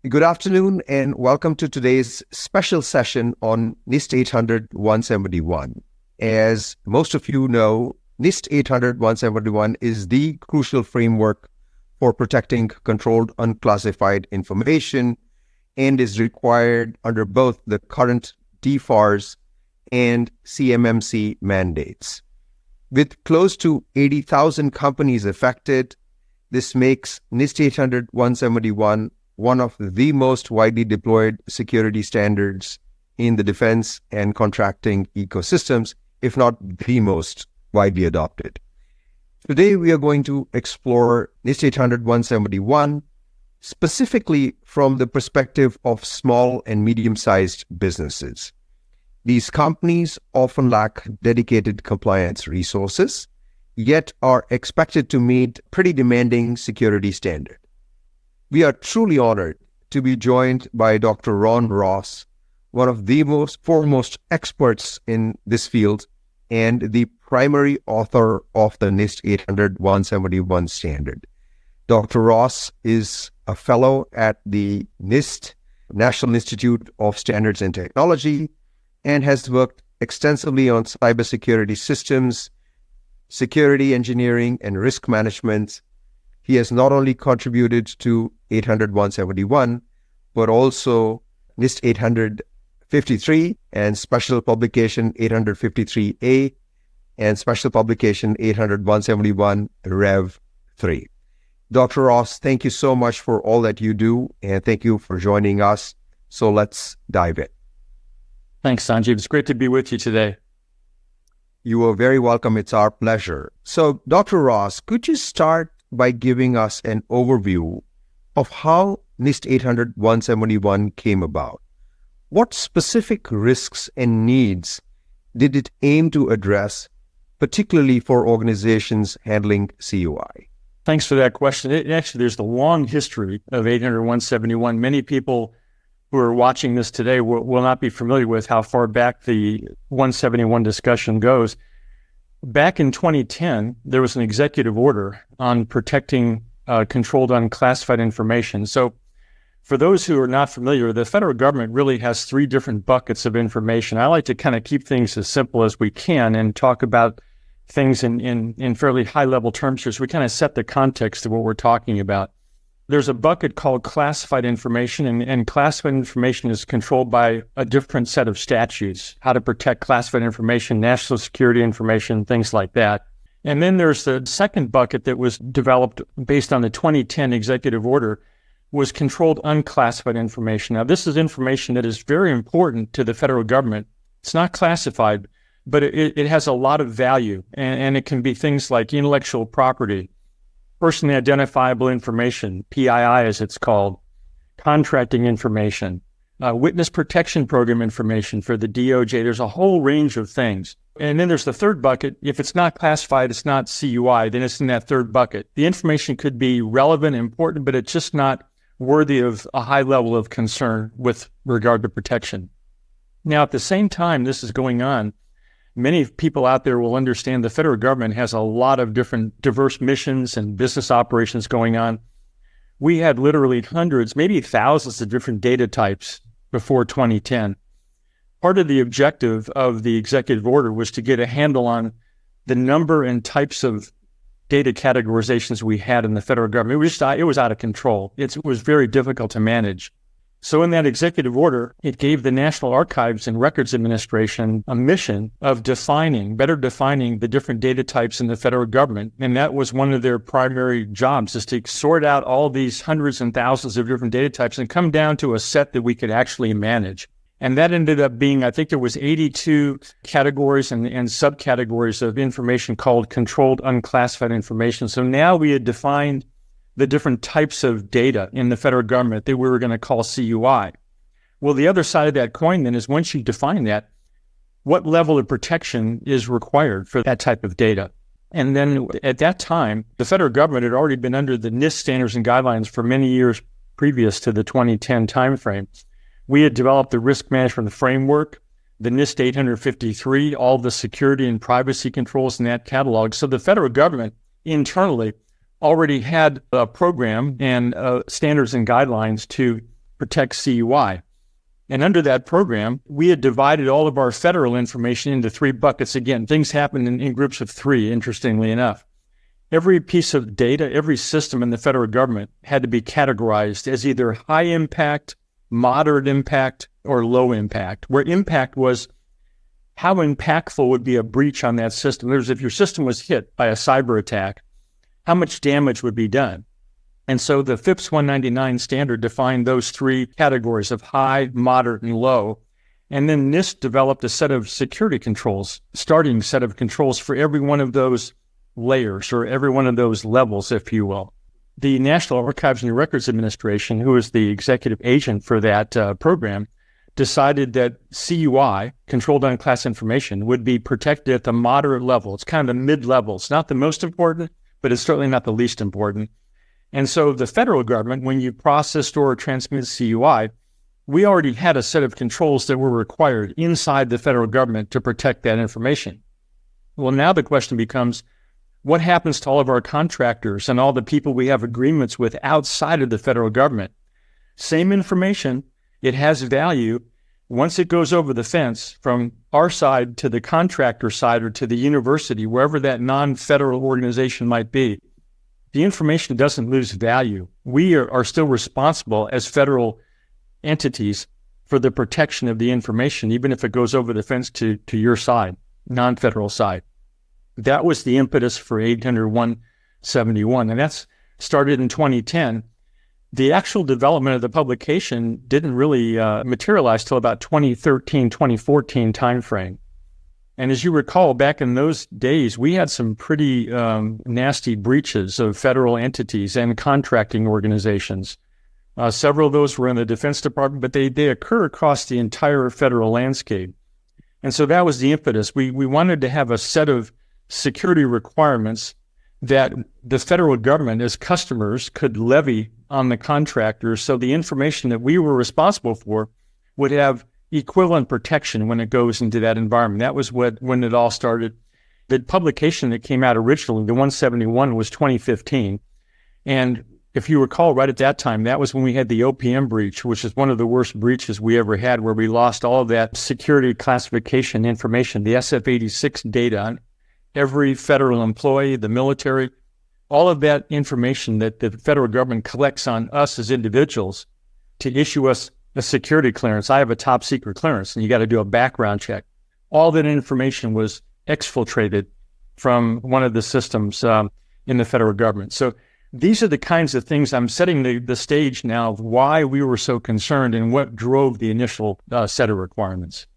Good afternoon and welcome to today's special session on NIST 800-171. As most of you know, NIST 800-171 is the crucial framework for protecting controlled unclassified information and is required under both the current DFARS and CMMC mandates. With close to 80,000 companies affected, this makes NIST 800-171 one of the most widely deployed security standards in the defense and contracting ecosystems, if not the most widely adopted. Today, we are going to explore NIST 800-171 specifically from the perspective of small and medium-sized businesses. These companies often lack dedicated compliance resources, yet are expected to meet pretty demanding security standards. We are truly honored to be joined by Dr. Ron Ross, one of the foremost experts in this field and the primary author of the NIST 800-171 standard. Dr. Ross is a fellow at the NIST, National Institute of Standards and Technology, and has worked extensively on cybersecurity systems, security engineering, and risk management. He has not only contributed to 800-171, but also NIST 853 and Special Publication 853A and Special Publication 800-171 Rev 3. Dr. Ross, thank you so much for all that you do, and thank you for joining us. So let's dive in. Thanks, Sanjeev. It's great to be with you today. You are very welcome. It's our pleasure. So, Dr. Ross, could you start by giving us an overview of how NIST 800-171 came about? What specific risks and needs did it aim to address, particularly for organizations handling CUI? Thanks for that question. Actually, there's a long history of 800-171. Many people who are watching this today will not be familiar with how far back the 171 discussion goes. Back in 2010, there was an executive order on protecting controlled unclassified information. So for those who are not familiar, the federal government really has three different buckets of information. I like to kind of keep things as simple as we can and talk about things in fairly high-level terms here so we kind of set the context of what we're talking about. There's a bucket called classified information, and classified information is controlled by a different set of statutes, how to protect classified information, national security information, things like that. And then there's the second bucket that was developed based on the 2010 executive order, was controlled unclassified information. Now, this is information that is very important to the federal government. It's not classified, but it has a lot of value, and it can be things like intellectual property, personally identifiable information, PII as it's called, contracting information, witness protection program information for the DOJ. There's a whole range of things. And then there's the third bucket. If it's not classified, it's not CUI, then it's in that third bucket. The information could be relevant, important, but it's just not worthy of a high level of concern with regard to protection. Now, at the same time this is going on, many people out there will understand the federal government has a lot of different diverse missions and business operations going on. We had literally hundreds, maybe thousands of different data types before 2010. Part of the objective of the executive order was to get a handle on the number and types of data categorizations we had in the federal government. It was out of control. It was very difficult to manage. So in that executive order, it gave the National Archives and Records Administration a mission of better defining the different data types in the federal government. And that was one of their primary jobs, is to sort out all these hundreds and thousands of different data types and come down to a set that we could actually manage. And that ended up being, I think there was 82 categories and subcategories of information called controlled unclassified information. So now we had defined the different types of data in the federal government that we were going to call CUI. Well, the other side of that coin then is once you define that, what level of protection is required for that type of data? And then at that time, the federal government had already been under the NIST standards and guidelines for many years previous to the 2010 timeframe. We had developed the risk management framework, the NIST 853, all the security and privacy controls in that catalog. So the federal government internally already had a program and standards and guidelines to protect CUI. And under that program, we had divided all of our federal information into 3 buckets. Again, things happen in groups of 3, interestingly enough. Every piece of data, every system in the federal government had to be categorized as either high impact, moderate impact, or low impact, where impact was how impactful would be a breach on that system. There's if your system was hit by a cyber attack, how much damage would be done? And so the FIPS 199 standard defined those 3 categories of high, moderate, and low. And then NIST developed a set of security controls, starting set of controls for every one of those layers or every one of those levels, if you will. The National Archives and Records Administration, who is the executive agent for that program, decided that CUI, controlled unclassified information, would be protected at the moderate level. It's kind of the mid-level. It's not the most important, but it's certainly not the least important. And so the federal government, when you process, store, or transmit CUI, we already had a set of controls that were required inside the federal government to protect that information. Well, now the question becomes, what happens to all of our contractors and all the people we have agreements with outside of the federal government? Same information, it has value. Once it goes over the fence from our side to the contractor side or to the university, wherever that non-federal organization might be, the information doesn't lose value. We are still responsible as federal entities for the protection of the information, even if it goes over the fence to your side, non-federal side. That was the impetus for 800-171, and that's started in 2010. The actual development of the publication didn't really materialize till about 2013, 2014 timeframe. And as you recall, back in those days, we had some pretty nasty breaches of federal entities and contracting organizations. Several of those were in the Defense Department, but they occur across the entire federal landscape. And so that was the impetus. We wanted to have a set of security requirements that the federal government as customers could levy on the contractors, so the information that we were responsible for would have equivalent protection when it goes into that environment. That was when it all started. The publication that came out originally, the 171, was 2015. And if you recall, right at that time, that was when we had the OPM breach, which is one of the worst breaches we ever had, where we lost all of that security classification information, the SF-86 data on every federal employee, the military, all of that information that the federal government collects on us as individuals to issue us a security clearance. I have a top secret clearance, and you got to do a background check. All that information was exfiltrated from one of the systems in the federal government. So these are the kinds of things. I'm setting the stage now of why we were so concerned and what drove the initial set of requirements.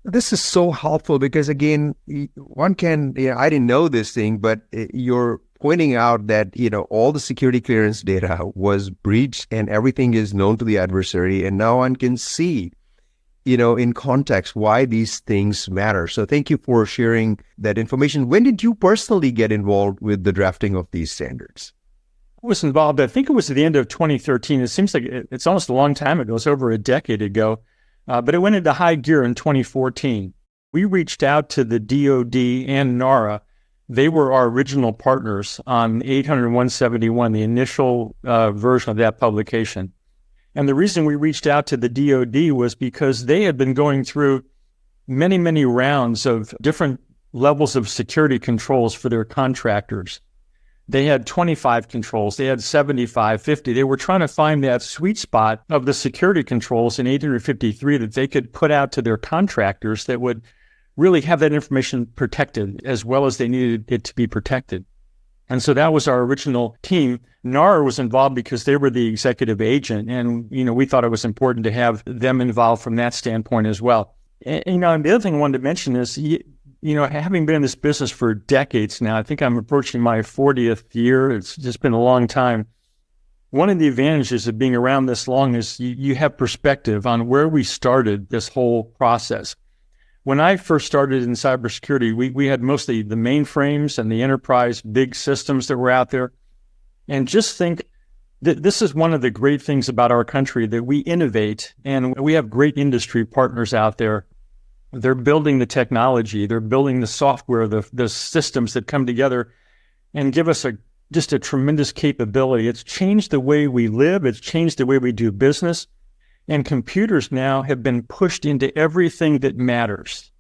This is so helpful because, again, one can, I didn't know this thing, but you're pointing out that, all the security clearance data was breached and everything is known to the adversary. And now one can see, in context, why these things matter. So thank you for sharing that information. When did you personally get involved with the drafting of these standards? I was involved, I think it was at the end of 2013. It seems like it's almost a long time ago. It's over a decade ago. But it went into high gear in 2014. We reached out to the DOD and NARA. They were our original partners on 800-171, the initial version of that publication. And the reason we reached out to the DOD was because they had been going through many, many rounds of different levels of security controls for their contractors. They had 25 controls, they had 75, 50. They were trying to find that sweet spot of the security controls in 853 that they could put out to their contractors that would really have that information protected as well as they needed it to be protected. And so that was our original team. NARA was involved because they were the executive agent, and we thought it was important to have them involved from that standpoint as well. And the other thing I wanted to mention is, having been in this business for decades now, I think I'm approaching my 40th year. It's just been a long time. One of the advantages of being around this long is you have perspective on where we started this whole process. When I first started in cybersecurity, we had mostly the mainframes and the enterprise big systems that were out there. And just think that this is one of the great things about our country, that we innovate and we have great industry partners out there. They're building the technology, they're building the software, the systems that come together and give us a just a tremendous capability. It's changed the way we live. It's changed the way we do business. And computers now have been pushed into everything that matters.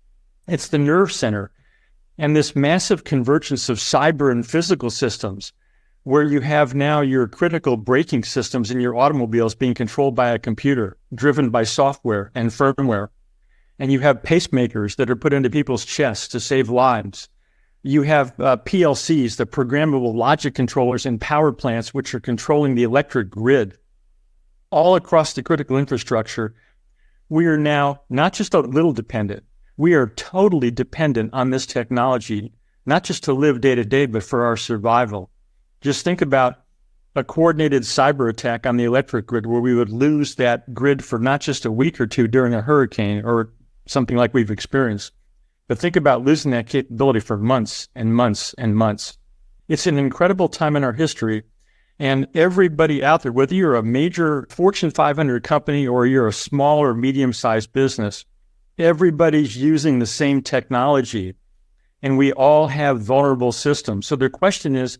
It's the nerve center. And this massive convergence of cyber and physical systems, where you have now your critical braking systems in your automobiles being controlled by a computer, driven by software and firmware. And you have pacemakers that are put into people's chests to save lives. You have PLCs, the programmable logic controllers in power plants, which are controlling the electric grid. All across the critical infrastructure, we are now not just a little dependent, we are totally dependent on this technology, not just to live day to day, but for our survival. Just think about a coordinated cyber attack on the electric grid where we would lose that grid for not just a week or two during a hurricane or something like we've experienced, but think about losing that capability for months and months and months. It's an incredible time in our history. And everybody out there, whether you're a major Fortune 500 company or you're a small or medium-sized business, everybody's using the same technology. And we all have vulnerable systems. So the question is,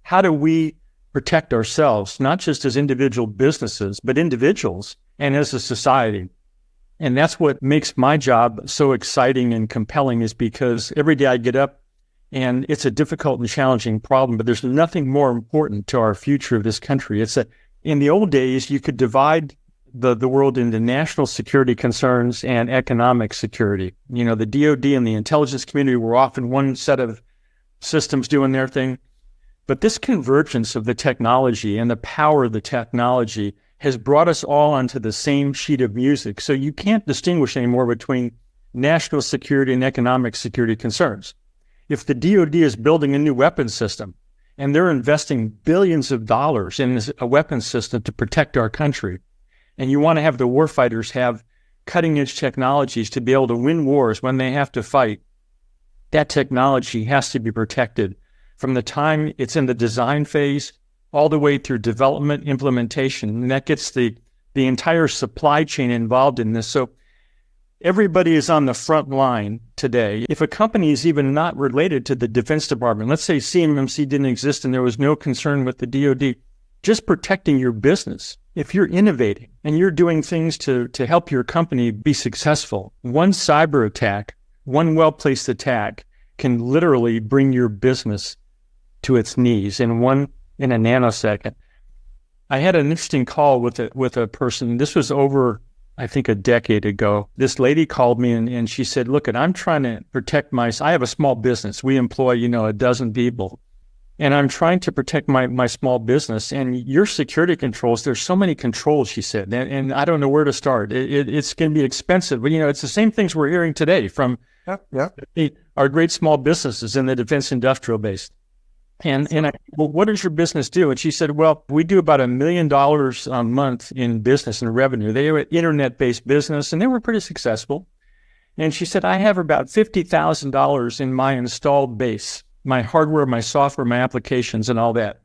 how do we protect ourselves, not just as individual businesses, but individuals and as a society? And that's what makes my job so exciting and compelling, is because every day I get up and it's a difficult and challenging problem, but there's nothing more important to our future of this country. It's that in the old days, you could divide the world into national security concerns and economic security. You know, the DoD and the intelligence community were often one set of systems doing their thing. But this convergence of the technology and the power of the technology has brought us all onto the same sheet of music. So you can't distinguish anymore between national security and economic security concerns. If the DoD is building a new weapons system and they're investing billions of dollars in a weapons system to protect our country, and you want to have the warfighters have cutting-edge technologies to be able to win wars when they have to fight, that technology has to be protected from the time it's in the design phase all the way through development, implementation, and that gets the entire supply chain involved in this. So everybody is on the front line today. If a company is even not related to the Defense Department, let's say CMMC didn't exist and there was no concern with the DoD, just protecting your business. If you're innovating and you're doing things to help your company be successful, one cyber attack, one well-placed attack can literally bring your business to its knees in a nanosecond. I had an interesting call with a person. This was over, I think, a decade ago. This lady called me and she said, look, I'm trying to protect I have a small business. We employ, a dozen people. And I'm trying to protect my small business. And your security controls, there's so many controls, she said, and I don't know where to start. It's going to be expensive. But, it's the same things we're hearing today from our great small businesses in the defense industrial base. And I, well, what does your business do? And she said, well, we do about $1 million a month in business and revenue. They were an internet-based business, and they were pretty successful. And she said, I have about $50,000 in my installed base, my hardware, my software, my applications, and all that.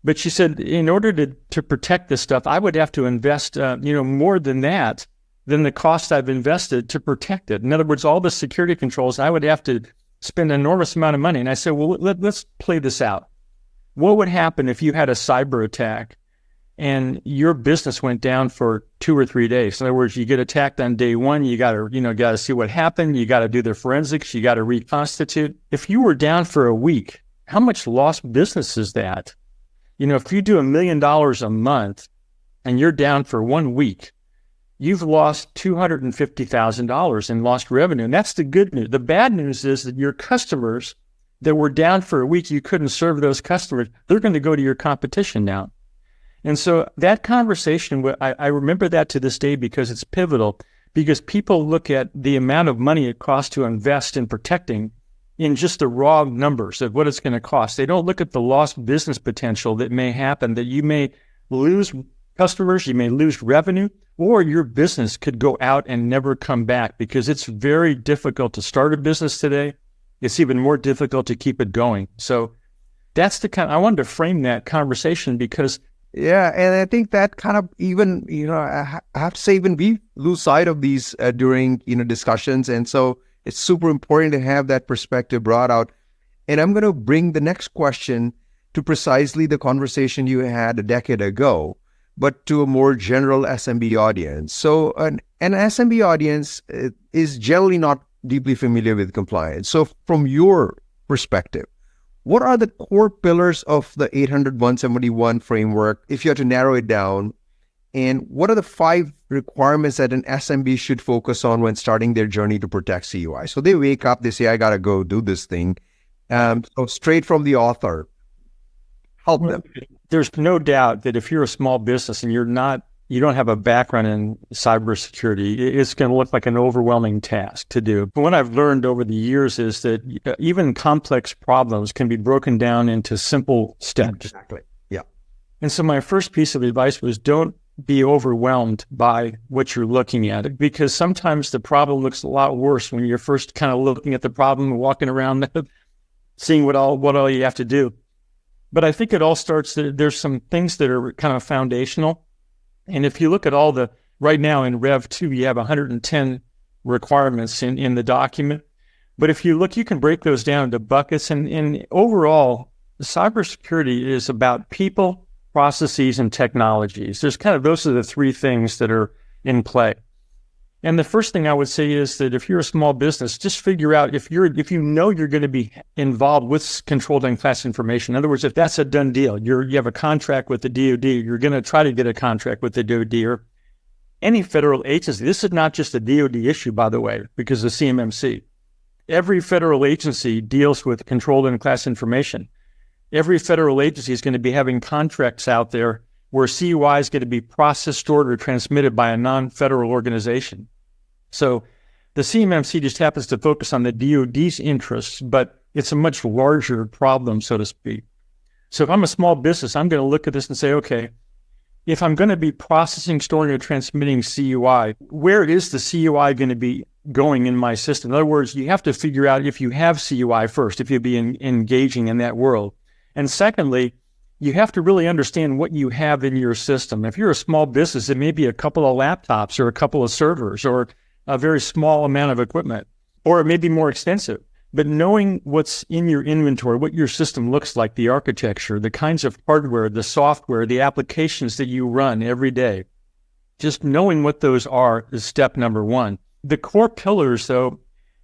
But she said, in order to protect this stuff, I would have to invest, more than that, than the cost I've invested to protect it. In other words, all the security controls, I would have to spend an enormous amount of money. And I said, well, let's play this out. What would happen if you had a cyber attack and your business went down for 2 or 3 days? In other words, you get attacked on day one, you got to see what happened. You got to do the forensics. You got to reconstitute. If you were down for a week, how much lost business is that? If you do $1 million a month and you're down for 1 week, you've lost $250,000 in lost revenue. And that's the good news. The bad news is that your customers that were down for a week, you couldn't serve those customers. They're going to go to your competition now. And so that conversation, I remember that to this day because it's pivotal, because people look at the amount of money it costs to invest in protecting in just the raw numbers of what it's going to cost. They don't look at the lost business potential that may happen, that you may lose customers, you may lose revenue, or your business could go out and never come back, because it's very difficult to start a business today. It's even more difficult to keep it going. So that's I wanted to frame that conversation because... Yeah, and I think that kind of even, I have to say, even we lose sight of these during, discussions. And so it's super important to have that perspective brought out. And I'm going to bring the next question to precisely the conversation you had a decade ago, but to a more general SMB audience. So an SMB audience is generally not deeply familiar with compliance. So from your perspective, what are the core pillars of the 800-171 framework, if you had to narrow it down? And what are the 5 requirements that an SMB should focus on when starting their journey to protect CUI? So they wake up, they say, I got to go do this thing. So straight from the author, help them. There's no doubt that if you're a small business and you don't have a background in cybersecurity, it's going to look like an overwhelming task to do. But what I've learned over the years is that even complex problems can be broken down into simple steps. Exactly. Yeah. And so my first piece of advice was don't be overwhelmed by what you're looking at, because sometimes the problem looks a lot worse when you're first kind of looking at the problem and walking around seeing what all you have to do. But I think it all starts, there's some things that are kind of foundational. And if you look at right now in Rev 2, you have 110 requirements in the document. But if you look, you can break those down into buckets. And overall, cybersecurity is about people, processes, and technologies. Those are the 3 things that are in play. And the first thing I would say is that if you're a small business, just figure out if you know you're going to be involved with controlled and classified information. In other words, if that's a done deal, you have a contract with the DoD, you're going to try to get a contract with the DoD or any federal agency. This is not just a DoD issue, by the way, because of CMMC. Every federal agency deals with controlled and classified information. Every federal agency is going to be having contracts out there where CUI is going to be processed, stored, or transmitted by a non-federal organization. So the CMMC just happens to focus on the DoD's interests, but it's a much larger problem, so to speak. So if I'm a small business, I'm going to look at this and say, okay, if I'm going to be processing, storing, or transmitting CUI, where is the CUI going to be going in my system? In other words, you have to figure out if you have CUI first, if you'll be engaging in that world. And secondly, you have to really understand what you have in your system. If you're a small business, it may be a couple of laptops or a couple of servers or a very small amount of equipment, or it may be more extensive. But knowing what's in your inventory, what your system looks like, the architecture, the kinds of hardware, the software, the applications that you run every day, just knowing what those are is step number 1. The core pillars, though,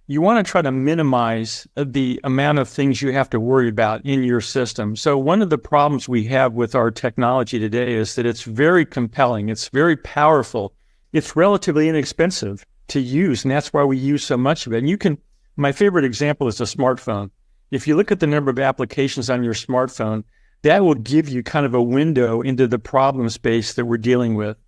you want to try to minimize the amount of things you have to worry about in your system. So one of the problems we have with our technology today is that it's very compelling, it's very powerful, it's relatively inexpensive to use, and that's why we use so much of it. And my favorite example is a smartphone. If you look at the number of applications on your smartphone, that will give you kind of a window into the problem space that we're dealing with.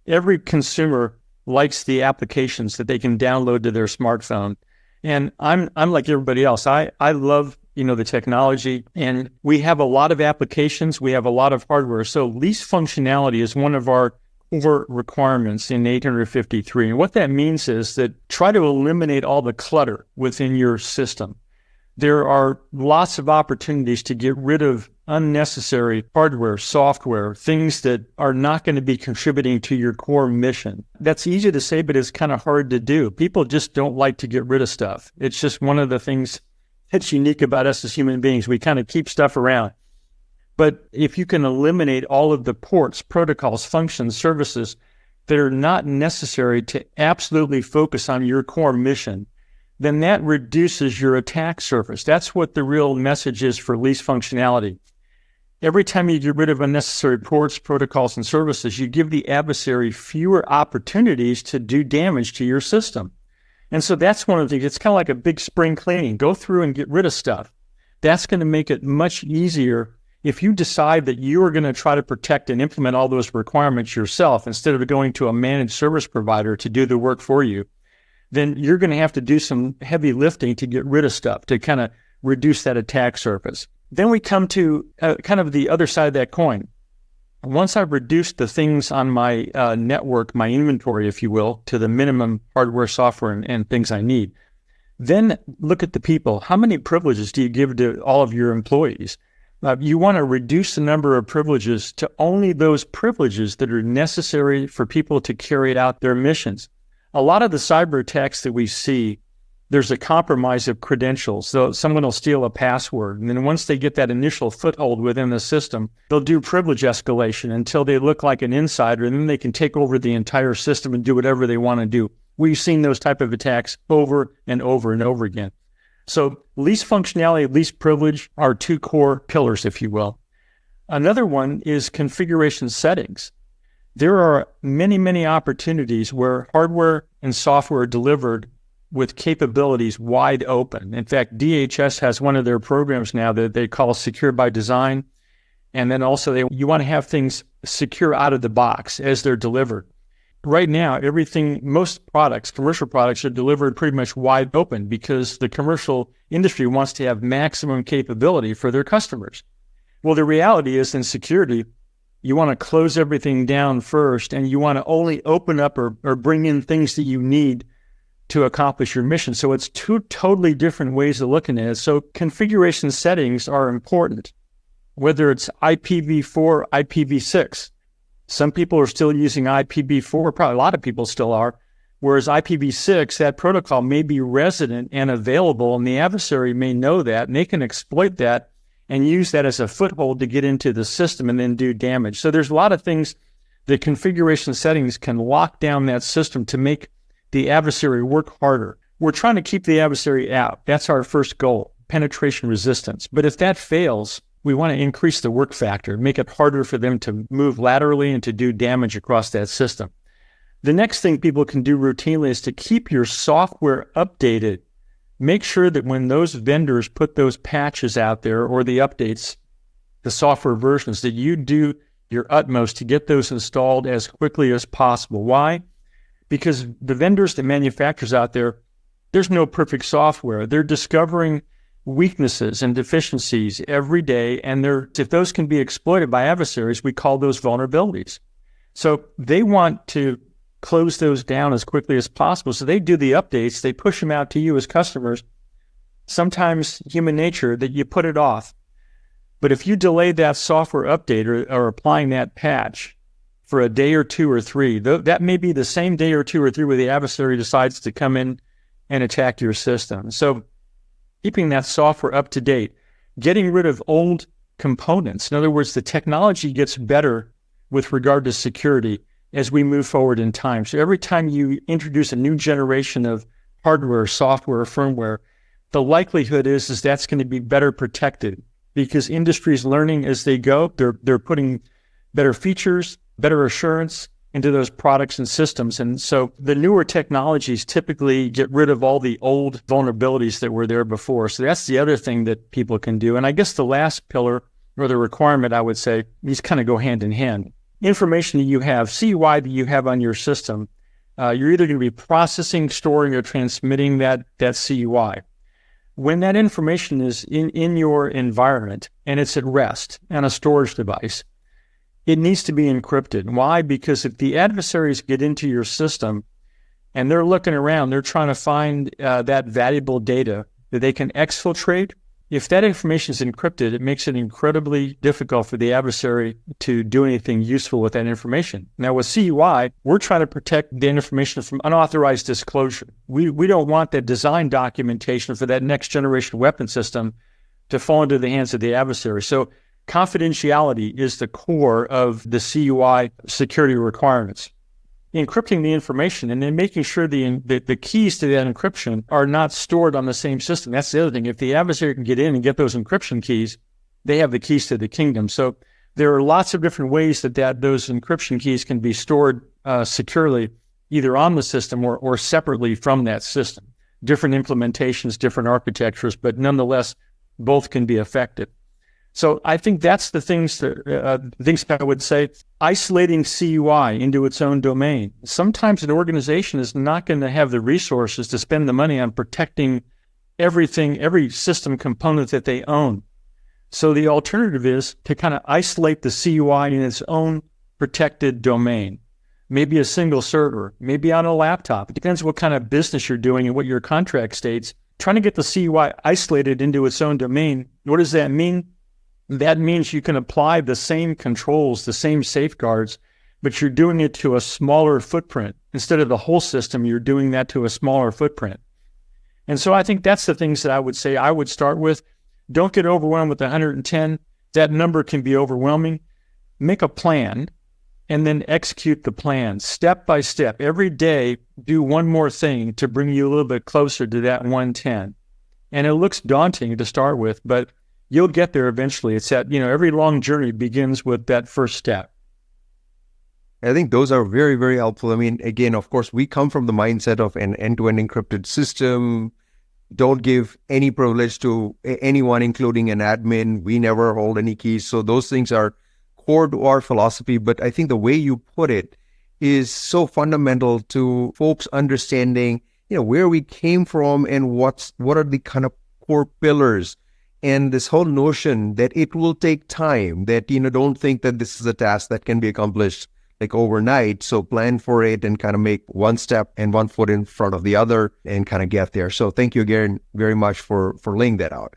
Every consumer likes the applications that they can download to their smartphone. And I'm like everybody else. I love, the technology, and we have a lot of applications. We have a lot of hardware. So least functionality is one of our core requirements in 853. And what that means is that try to eliminate all the clutter within your system. There are lots of opportunities to get rid of unnecessary hardware, software, things that are not going to be contributing to your core mission. That's easy to say, but it's kind of hard to do. People just don't like to get rid of stuff. It's just one of the things that's unique about us as human beings. We kind of keep stuff around. But if you can eliminate all of the ports, protocols, functions, services that are not necessary to absolutely focus on your core mission, then that reduces your attack surface. That's what the real message is for least functionality. Every time you get rid of unnecessary ports, protocols, and services, you give the adversary fewer opportunities to do damage to your system. And so that's one of the things. It's kind of like a big spring cleaning. Go through and get rid of stuff. That's going to make it much easier if you decide that you are going to try to protect and implement all those requirements yourself instead of going to a managed service provider to do the work for you. Then you're going to have to do some heavy lifting to get rid of stuff, to kind of reduce that attack surface. Then we come to kind of the other side of that coin. Once I've reduced the things on my network, my inventory, if you will, to the minimum hardware, software, and things I need, then look at the people. How many privileges do you give to all of your employees? You want to reduce the number of privileges to only those privileges that are necessary for people to carry out their missions. A lot of the cyber attacks that we see there's a compromise of credentials. So someone will steal a password. And then once they get that initial foothold within the system, they'll do privilege escalation until they look like an insider. And then they can take over the entire system and do whatever they want to do. We've seen those type of attacks over and over and over again. So least functionality, least privilege are two core pillars, if you will. Another one is configuration settings. There are many, many opportunities where hardware and software are delivered with capabilities wide open. In fact, DHS has one of their programs now that they call Secure by Design. And then also you want to have things secure out of the box as they're delivered. Right now, most products, commercial products, are delivered pretty much wide open because the commercial industry wants to have maximum capability for their customers. Well, the reality is in security, you want to close everything down first, and you want to only open up or bring in things that you need to accomplish your mission. So it's two totally different ways of looking at it. So configuration settings are important, whether it's IPv4, IPv6. Some people are still using IPv4, probably a lot of people still are, whereas IPv6, that protocol may be resident and available, and the adversary may know that, and they can exploit that and use that as a foothold to get into the system and then do damage. So there's a lot of things that configuration settings can lock down that system to make the adversary work harder. We're trying to keep the adversary out. That's our first goal, penetration resistance. But if that fails, we want to increase the work factor, make it harder for them to move laterally and to do damage across that system. The next thing people can do routinely is to keep your software updated. Make sure that when those vendors put those patches out there or the updates, the software versions, that you do your utmost to get those installed as quickly as possible. Why? Because the vendors, the manufacturers out there, there's no perfect software. They're discovering weaknesses and deficiencies every day, and if those can be exploited by adversaries, we call those vulnerabilities. So they want to close those down as quickly as possible. So they do the updates, they push them out to you as customers. Sometimes human nature that you put it off. But if you delay that software update or applying that patch for a day or two or three, that may be the same day or two or three where the adversary decides to come in and attack your system. So keeping that software up to date, getting rid of old components. In other words, the technology gets better with regard to security as we move forward in time. So every time you introduce a new generation of hardware, software, firmware, the likelihood is that's going to be better protected because industry is learning as they go. They're putting better features, better assurance into those products and systems. And so the newer technologies typically get rid of all the old vulnerabilities that were there before. So that's the other thing that people can do. And I guess the last pillar or the requirement, I would say, these kind of go hand in hand. Information that you have, CUI that you have on your system, you're either going to be processing, storing, or transmitting that CUI. When that information is in your environment and it's at rest on a storage device, it needs to be encrypted. Why? Because if the adversaries get into your system and they're looking around, they're trying to find that valuable data that they can exfiltrate. If that information is encrypted, it makes it incredibly difficult for the adversary to do anything useful with that information. Now with CUI, we're trying to protect the information from unauthorized disclosure. We don't want that design documentation for that next generation weapon system to fall into the hands of the adversary. So confidentiality is the core of the CUI security requirements. Encrypting the information and then making sure the keys to that encryption are not stored on the same system. That's the other thing. If the adversary can get in and get those encryption keys, they have the keys to the kingdom. So there are lots of different ways that those encryption keys can be stored securely, either on the system or separately from that system. Different implementations, different architectures, but nonetheless, both can be effective. So I think that's the things that I would say. Isolating CUI into its own domain. Sometimes an organization is not going to have the resources to spend the money on protecting everything, every system component that they own. So the alternative is to kind of isolate the CUI in its own protected domain. Maybe a single server, maybe on a laptop. It depends what kind of business you're doing and what your contract states. Trying to get the CUI isolated into its own domain. What does that mean? That means you can apply the same controls, the same safeguards, but you're doing it to a smaller footprint. Instead of the whole system, you're doing that to a smaller footprint. And so I think that's the things that I would say I would start with. Don't get overwhelmed with 110. That number can be overwhelming. Make a plan and then execute the plan step by step. Every day, do one more thing to bring you a little bit closer to that 110. And it looks daunting to start with, but you'll get there eventually. It's that, every long journey begins with that first step. I think those are very, very helpful. I mean, again, of course, we come from the mindset of an end-to-end encrypted system. Don't give any privilege to anyone, including an admin. We never hold any keys. So those things are core to our philosophy. But I think the way you put it is so fundamental to folks understanding, where we came from and what are the kind of core pillars. And this whole notion that it will take time, that, don't think that this is a task that can be accomplished like overnight. So plan for it and kind of make one step and one foot in front of the other and kind of get there. So thank you again very much for laying that out.